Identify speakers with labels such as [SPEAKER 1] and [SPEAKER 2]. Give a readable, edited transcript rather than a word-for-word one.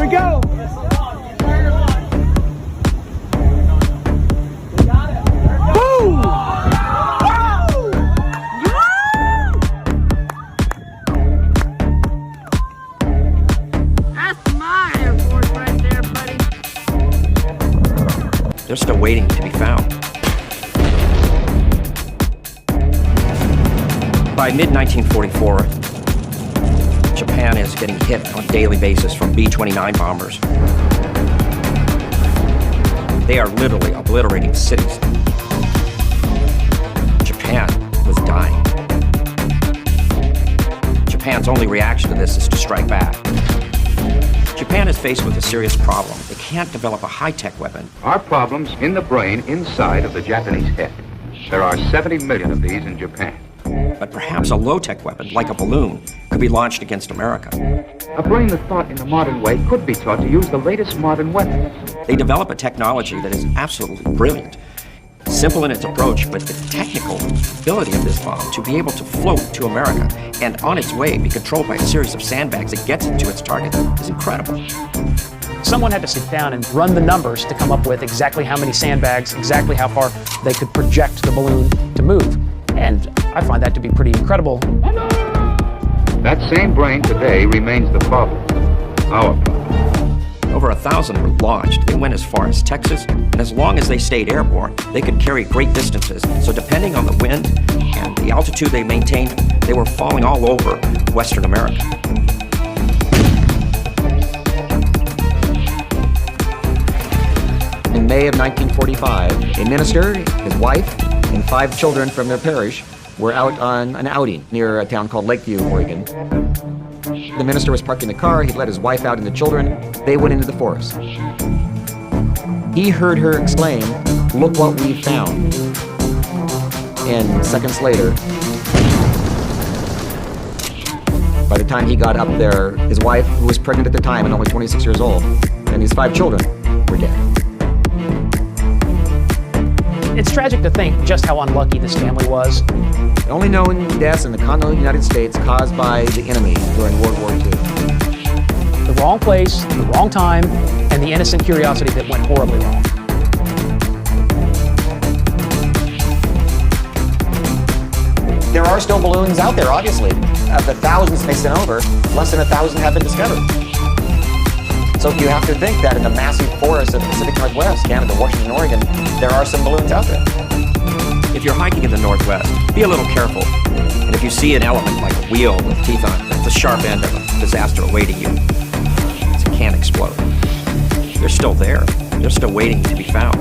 [SPEAKER 1] we go. Boom!
[SPEAKER 2] That's my Air Force right there, buddy.
[SPEAKER 3] They're still waiting to be found. By mid-1944, Japan is getting hit on a daily basis from B-29 bombers. They are literally obliterating cities. Japan was dying. Japan's only reaction to this is to strike back. Japan is faced with a serious problem. They can't develop a high-tech weapon.
[SPEAKER 4] Our problems in the brain inside of the Japanese head. There are 70 million of these in Japan.
[SPEAKER 3] But perhaps a low-tech weapon, like a balloon, could be launched against America.
[SPEAKER 4] A brain that thought in the modern way could be taught to use the latest modern weapons.
[SPEAKER 3] They develop a technology that is absolutely brilliant. Simple in its approach, but the technical ability of this bomb to be able to float to America and on its way be controlled by a series of sandbags that gets it to its target is incredible.
[SPEAKER 5] Someone had to sit down and run the numbers to come up with exactly how many sandbags, exactly how far they could project the balloon to move. And I find that to be pretty incredible.
[SPEAKER 4] That same brain today remains the problem. Our problem.
[SPEAKER 3] Over 1,000 were launched. They went as far as Texas, and as long as they stayed airborne, they could carry great distances. So depending on the wind and the altitude they maintained, they were falling all over Western America.
[SPEAKER 6] In May of 1945, a minister, his wife, and 5 children from their parish were out on an outing near a town called Lakeview, Oregon. The minister was parking the car, he'd let his wife out and the children. They went into the forest. He heard her exclaim, "Look what we found." And seconds later, by the time he got up there, his wife, who was pregnant at the time and only 26 years old, and his 5 children were dead.
[SPEAKER 5] It's tragic to think just how unlucky this family was.
[SPEAKER 6] The only known deaths in the continental United States caused by the enemy during World War II.
[SPEAKER 5] The wrong place, the wrong time, and the innocent curiosity that went horribly wrong.
[SPEAKER 6] There are still balloons out there, obviously. Of the thousands they sent over, less than 1,000 have been discovered. So you have to think that in the massive forests of the Pacific Northwest, Canada, Washington, Oregon, there are some balloons out there.
[SPEAKER 3] If you're hiking in the Northwest, be a little careful. And if you see an element like a wheel with teeth on it, that's the sharp end of a disaster awaiting you. It can't explode. They're still there. They're still waiting to be found.